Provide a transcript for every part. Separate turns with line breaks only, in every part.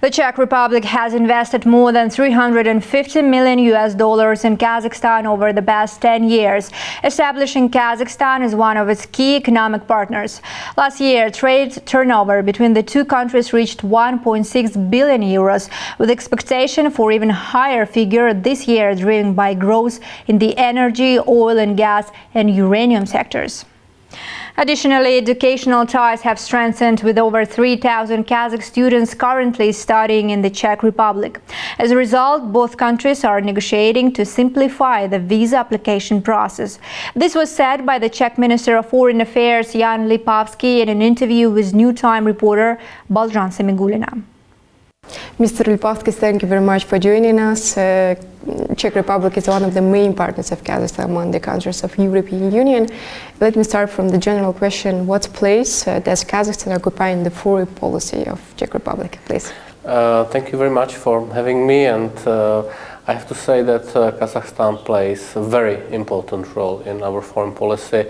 The Czech Republic has invested more than $350 million in Kazakhstan over the past 10 years, establishing Kazakhstan as one of its key economic partners. Last year, trade turnover between the two countries reached 1.6 billion euros, with expectation for even higher figure this year driven by growth in the energy, oil and gas and uranium sectors. Additionally, educational ties have strengthened with over 3,000 Kazakh students currently studying in the Czech Republic. As a result, both countries are negotiating to simplify the visa application process. This was said by the Czech Minister of Foreign Affairs Jan Lipavsky in an interview with New Time reporter Balzhan Semigulina.
Mr. Lipavsky, thank you very much for joining us. Czech Republic is one of the main partners of Kazakhstan among the countries of European Union. Let me start from the general question: what place does Kazakhstan occupy in the foreign policy of Czech Republic? Please.
Thank you very much for having me, and I have to say that Kazakhstan plays a very important role in our foreign policy,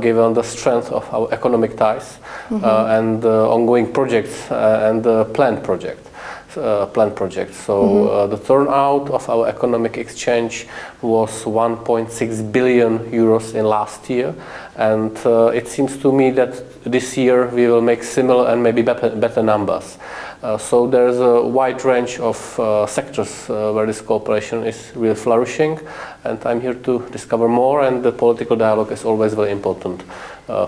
given the strength of our economic ties and ongoing projects and planned projects. So the turnout of our economic exchange was 1.6 billion euros in last year, and it seems to me that this year we will make similar and maybe better numbers. So there's a wide range of sectors where this cooperation is really flourishing, and I'm here to discover more, and the political dialogue is always very important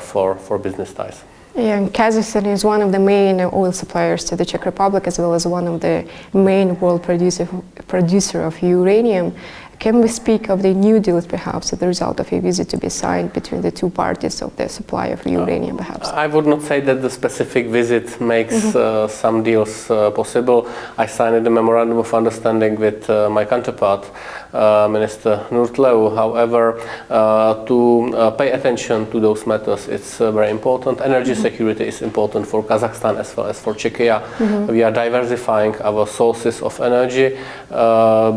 for business ties.
Yeah, Kazakhstan is one of the main oil suppliers to the Czech Republic, as well as one of the main world producer of uranium. Can we speak of the new deals, perhaps, as the result of a visit to be signed between the two parties of the supply of uranium, perhaps?
I would not say that the specific visit makes some deals possible. I signed a memorandum of understanding with my counterpart, Minister Nurtleu. However, to pay attention to those matters, it's very important. Energy security is important for Kazakhstan as well as for Czechia. We are diversifying our sources of energy,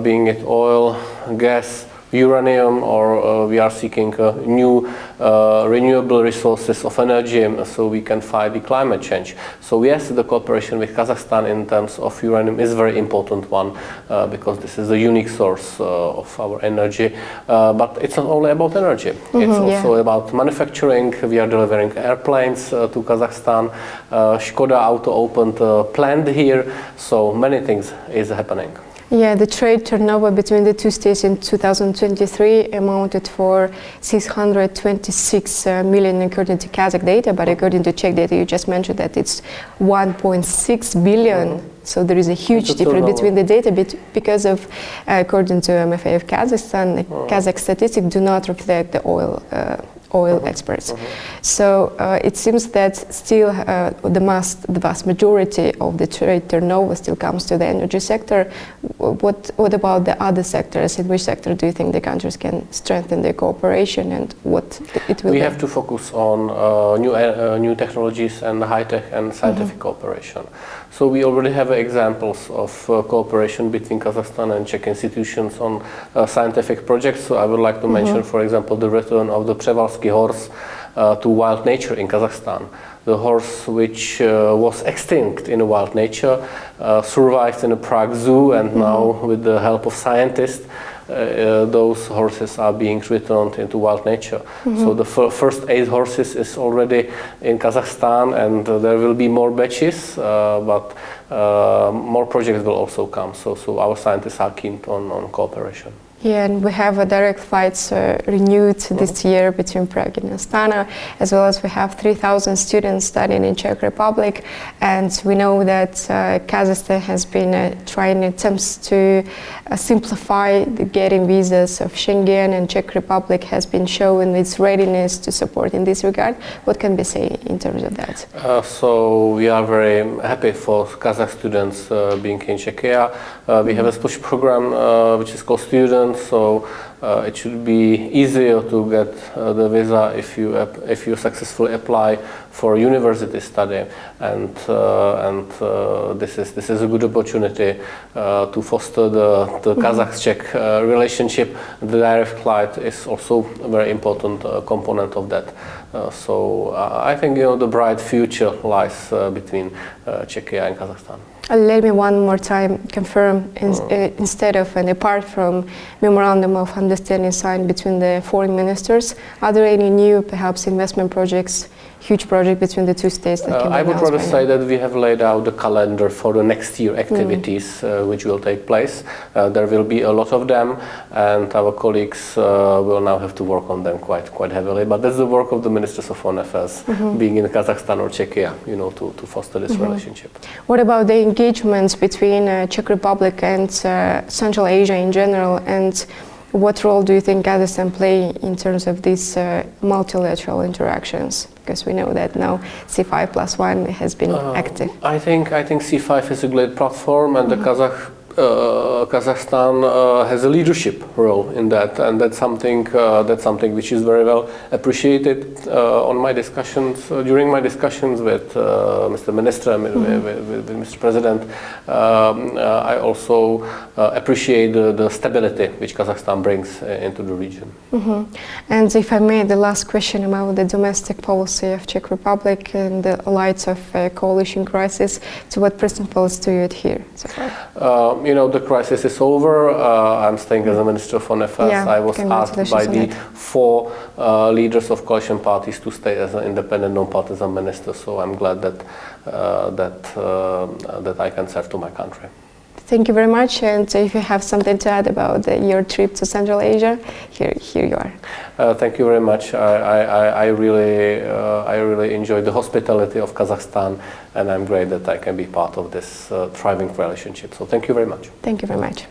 being it oil, gas, uranium, or we are seeking new renewable resources of energy so we can fight the climate change. So yes, the cooperation with Kazakhstan in terms of uranium is a very important one because this is a unique source of our energy. But it's not only about energy, it's also about manufacturing. We are delivering airplanes to Kazakhstan. Škoda Auto opened a plant here, so many things is happening.
Yeah, the trade turnover between the two states in 2023 amounted for 626 million according to Kazakh data, but according to Czech data, you just mentioned that it's 1.6 billion. So there is a huge difference between the data because of, according to MFA of Kazakhstan, Kazakh statistics do not reflect the oil exports. So it seems that still the vast majority of the trade turnover still comes to the energy sector. What about the other sectors? In which sector do you think the countries can strengthen their cooperation, and what it will be?
We have to focus on new technologies and high-tech and scientific cooperation. So we already have examples of cooperation between Kazakhstan and Czech institutions on scientific projects. So I would like to mention, for example, the return of the Lipavsky horse to wild nature in Kazakhstan. The horse, which was extinct in wild nature, survived in a Prague zoo, and now with the help of scientists, those horses are being returned into wild nature. So the first 8 horses is already in Kazakhstan, and there will be more batches, but more projects will also come. So our scientists are keen on cooperation.
Yeah, and we have direct flights renewed this year between Prague and Astana, as well as we have 3,000 students studying in Czech Republic, and we know that Kazakhstan has been trying attempts to simplify the getting visas of Schengen, and Czech Republic has been showing its readiness to support in this regard. What can we say in terms of that?
So we are very happy for Kazakh students being in Czechia. We have a special program which is called Students. So it should be easier to get the visa if you successfully apply for university study, and this is a good opportunity to foster the Kazakh-Czech relationship. The direct flight is also a very important component of that. So I think the bright future lies between Czechia and Kazakhstan.
Let me one more time confirm, instead of and apart from memorandum of understanding signed between the foreign ministers, are there any new, perhaps, investment projects, huge project between the two states that can be
I would rather say
now?
that we have laid out the calendar for the next year activities which will take place. There will be a lot of them, and our colleagues will now have to work on them quite heavily. But that's the work of the ministers of foreign affairs, being in Kazakhstan or Czechia, to foster this relationship.
What about the engagements between Czech Republic and Central Asia in general, and what role do you think Kazakhstan play in terms of these multilateral interactions? Because we know that now C5+1 has been active.
I think C5 is a great platform, and the Kazakhstan has a leadership role in that, and that's something which is very well appreciated. On my discussions, during my discussions with Mr. Minister, with Mr. President, I also appreciate the stability which Kazakhstan brings into the region.
And if I may, the last question about the domestic policy of Czech Republic in the light of coalition crisis. To what principles do you adhere so far?
The crisis is over. I'm staying as a Minister of Foreign Affairs.
Yeah,
I was asked by the 4 leaders of coalition parties to stay as an independent, non-partisan minister. So I'm glad that I can serve to my country.
Thank you very much. And if you have something to add about your trip to Central Asia, here you are.
Thank you very much. I really enjoyed the hospitality of Kazakhstan, and I'm great that I can be part of this thriving relationship. So thank you very much.
Thank you very much.